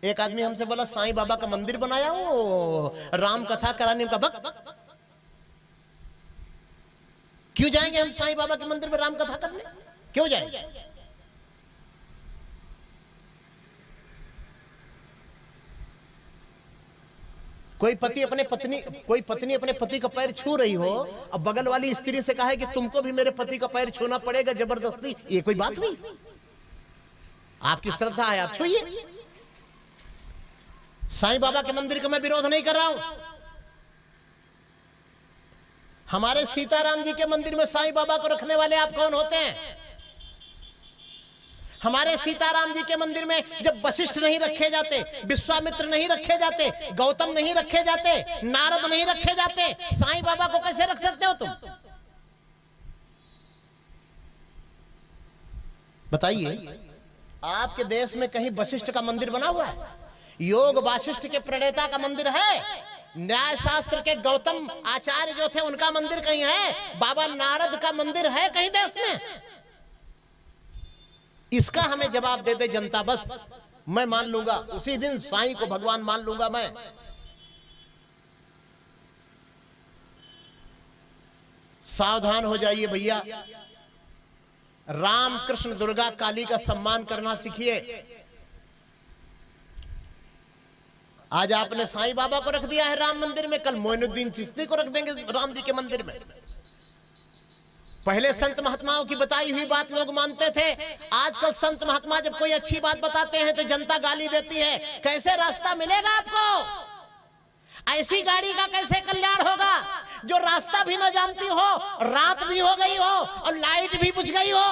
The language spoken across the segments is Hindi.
एक आदमी हमसे बोला साईं बाबा का मंदिर बनाया हूं राम कथा कराने का। बक क्यों जाएंगे हम साईं बाबा के मंदिर में राम कथा करने? क्यों जाएंगे? कोई पति अपने पति का पैर छू रही हो, अब बगल वाली स्त्री से कहा है कि तुमको भी मेरे पति का पैर छूना पड़ेगा जबरदस्ती, ये कोई बात हुई? आपकी श्रद्धा है, आप छूइए। साईं बाबा के मंदिर का मैं विरोध नहीं कर रहा हूं। हमारे सीताराम जी के मंदिर में साईं बाबा को रखने वाले आप कौन होते हैं? हमारे सीताराम जी के मंदिर में जब वशिष्ठ नहीं रखे जाते, विश्वामित्र नहीं रखे जाते, गौतम नहीं रखे जाते, नारद नहीं रखे जाते, साईं बाबा को कैसे रख सकते हो तुम? बताइए। आपके देश में कहीं वशिष्ठ का मंदिर बना हुआ है? योग वाशिष्ठ के प्रणेता का मंदिर है? न्याय शास्त्र के गौतम आचार्य जो थे उनका मंदिर कहीं है? बाबा नारद का मंदिर है कहीं देश में? इसका हमें जवाब दे दे जनता, बस मैं मान लूंगा, उसी दिन साईं को भगवान मान लूंगा मैं। सावधान हो जाइए भैया, राम कृष्ण दुर्गा काली का सम्मान करना सीखिए। आज आपने साईं बाबा को रख दिया है राम मंदिर में, कल मोइनुद्दीन चिश्ती को रख देंगे राम जी के मंदिर में। पहले संत महात्माओं की बताई हुई बात लोग मानते थे, आजकल संत महात्मा जब कोई अच्छी बात बताते हैं तो जनता गाली देती है। कैसे रास्ता मिलेगा आपको? ऐसी गाड़ी का कैसे कल्याण होगा जो रास्ता भी न जानती हो, रात भी हो गई हो और लाइट भी बुझ गई हो?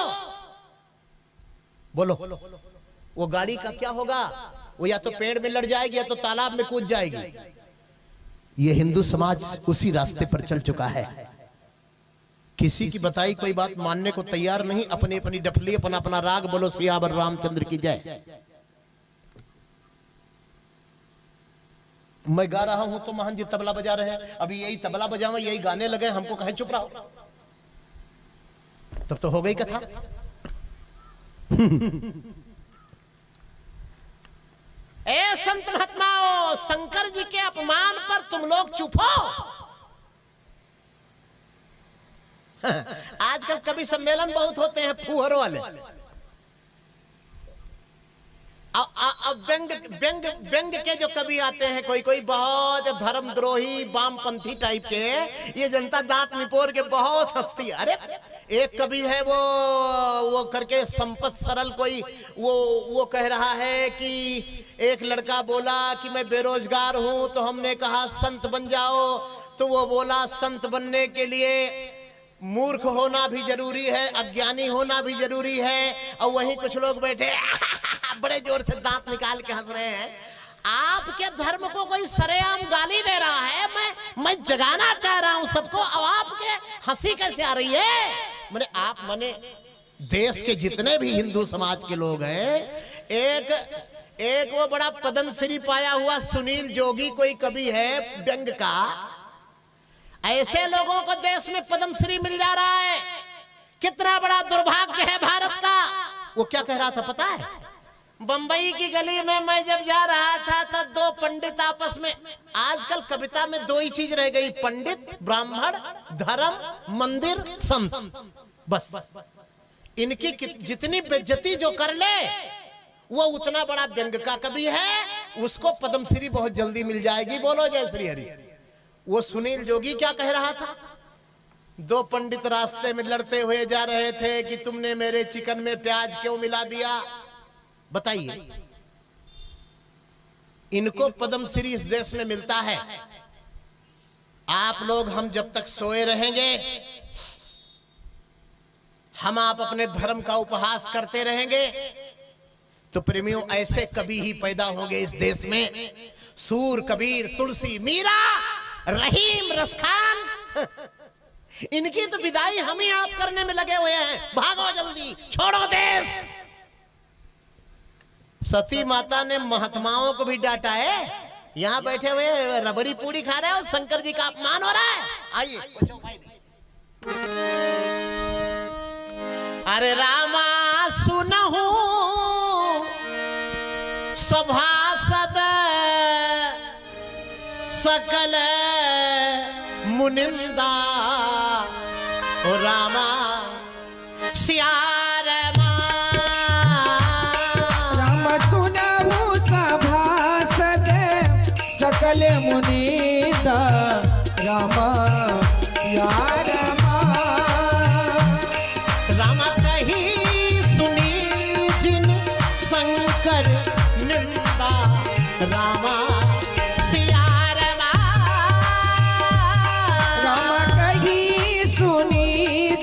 बोलो वो गाड़ी का क्या होगा? वो या तो पेड़ में लड़ जाएगी या तो तालाब में कूद जाएगी। ये हिंदू समाज उसी रास्ते पर चल चुका है। किसी की बताई कोई बात मानने को तैयार नहीं, अपनी अपनी डफली, अपना अपना राग। बोलो सियावर रामचंद्र की जय। मैं गा रहा हूं तो महान जी तबला बजा रहे हैं, अभी यही तबला बजावा यही गाने लगे, हमको कहे चुप रहो, तब तो हो गई कथा। ए संत महात्माओं, शंकर जी के अपमान पर तुम लोग चुप हो। आजकल कवि सम्मेलन बहुत होते हैं फूहरों वाले। अब व्यंग के जो कवि आते हैं, कोई कोई बहुत धर्मद्रोही वामपंथी टाइप के, ये जनता दांत निपोर के बहुत हंसती है। अरे एक कवि है वो करके संपत सरल कोई, वो कह रहा है कि एक लड़का बोला कि मैं बेरोजगार हूं, तो हमने कहा संत बन जाओ, तो वो बोला संत बनने के लिए मूर्ख होना भी जरूरी है, अज्ञानी होना भी जरूरी है। और वहीं कुछ लोग बैठे बड़े जोर से दांत निकाल के हंस रहे हैं। आपके धर्म को कोई सरेआम गाली दे रहा है, मैं जगाना चाह रहा हूं सबको, अब आपके हंसी कैसे आ रही है? मैंने देश के जितने भी हिंदू समाज के लोग हैं, एक वो बड़ा पद्मश्री पाया हुआ सुनील जोगी कोई कवि है व्यंग का, ऐसे लोगों को देश में पद्मश्री मिल जा रहा है। कितना बड़ा दुर्भाग्य है भारत का। वो क्या कह रहा था पता है? बंबई की गली में मैं जब जा रहा था तो दो पंडित आपस में, आजकल कविता में दो ही चीज रह गई, पंडित ब्राह्मण, धर्म मंदिर संत, बस। इनकी जितनी बेइज्जती जो कर ले वो उतना बड़ा व्यंग का कवि है, उसको पद्मश्री बहुत जल्दी मिल जाएगी। बोलो जय श्री हरि। वो सुनील जोगी क्या कह रहा था? दो पंडित रास्ते में लड़ते हुए जा रहे थे कि तुमने मेरे चिकन में प्याज क्यों मिला दिया। बताइए, इनको पद्मश्री इस देश में मिलता है। आप लोग हम जब तक सोए रहेंगे, हम आप अपने धर्म का उपहास करते रहेंगे, तो प्रेमियों ऐसे कभी ही पैदा होंगे इस देश में। सूर, कबीर, तुलसी, मीरा, रहीम, रसखान, इनकी तो विदाई हम ही आप करने में लगे हुए हैं। भागो जल्दी, छोड़ो देश। सती माता ने महात्माओं को भी डांटा है। यहाँ बैठे हुए रबड़ी पूड़ी खा रहे हो, शंकर जी का अपमान हो रहा है। आइए। अरे रामा सुनहु सभा सभासद सकल मुनिंदा ओ रामा सिया रमा। राम सुनहु सभासद सकल मुनींदा रामा सिया रमा। रामा कही सुनी जिन शंकर निंदा रामा सिया रमा। राम कही सुनी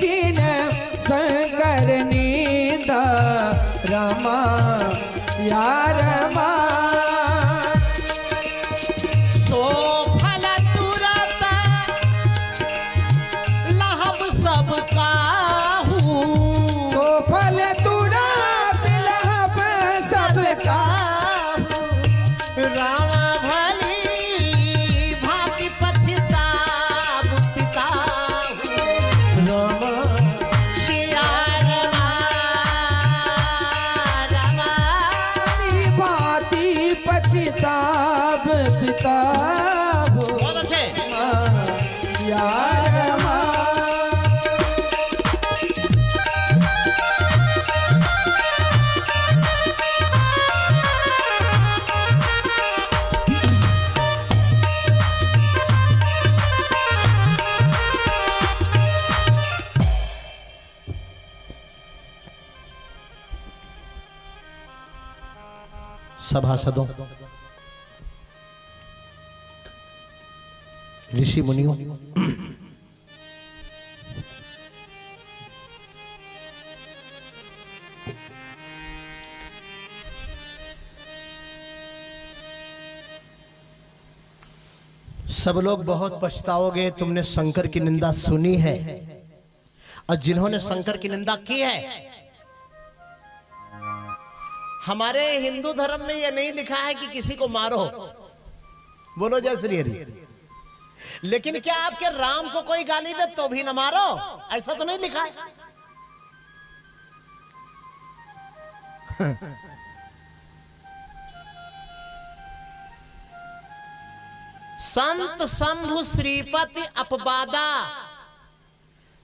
जिन शंकर निंदा रामा सिया रमा। सो फल तुरत लहब सब काहू। सो फल तुरत लहब सब काहू। रामा भली भांति पछताब पिताहू। रामा सिया रमा। रामा भांति पछताब पिताहू। बहुत अच्छे। सिया रमा। सभासदों, ऋषि मुनियों, सब लोग बहुत पछताओगे, तुमने शंकर की निंदा सुनी है। और जिन्होंने शंकर की निंदा की है, हमारे हिंदू धर्म में यह नहीं लिखा है कि किसी को मारो, बोलो जय श्री हरि। लेकिन क्या आपके राम को कोई गाली दे तो भी न मारो, ऐसा तो नहीं लिखा है। संत शंभु श्रीपति अपवादा,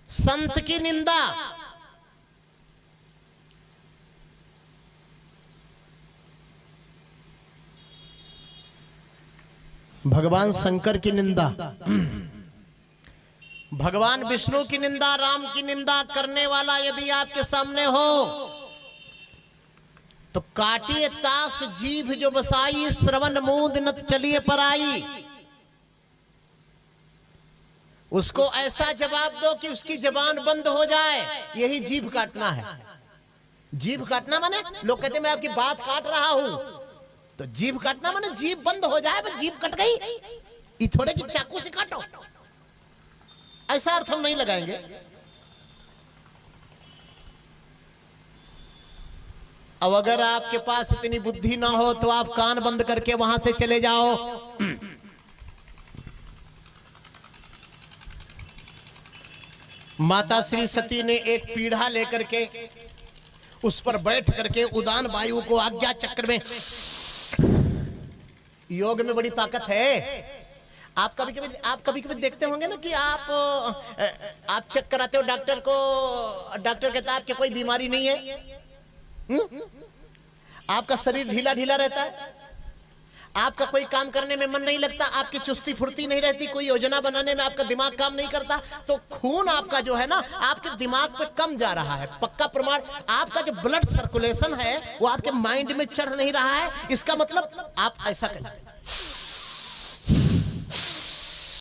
संत की निंदा। भगवान शंकर की निंदा, भगवान विष्णु की निंदा, राम की निंदा करने वाला यदि आपके सामने हो तो काटिए तास जीभ जो बसाई, श्रवण मूंद नत चलिए पर आई। उसको ऐसा जवाब दो कि उसकी जबान बंद हो जाए, यही जीभ काटना है। जीभ काटना माने, लोग कहते मैं आपकी बात काट रहा हूं, तो जीभ काटना माने जीभ बंद हो जाए, बस जीभ कट गई, ये थोड़े की चाकू से काटो, ऐसा अर्थ हम नहीं लगाएंगे। अब अगर आपके पास इतनी बुद्धि ना हो तो आप कान बंद करके वहां से चले जाओ। माता श्री सती ने एक पीढ़ा लेकर के उस पर बैठ करके उदान वायु को आज्ञा चक्र में, योग में बड़ी ताकत है। आप कभी कभी देखते होंगे ना कि आप चेक कराते हो डॉक्टर को, डॉक्टर कहता है आपके कोई बीमारी नहीं है। आपका शरीर ढीला ढीला रहता है, आपका कोई काम करने में मन नहीं लगता, आपकी चुस्ती फुर्ती नहीं रहती, कोई योजना बनाने में आपका दिमाग काम नहीं करता, तो खून आपका जो है ना आपके दिमाग पे कम जा रहा है। पक्का प्रमाण, आपका जो ब्लड सर्कुलेशन है वो आपके माइंड में चढ़ नहीं रहा है। इसका मतलब आप ऐसा करें,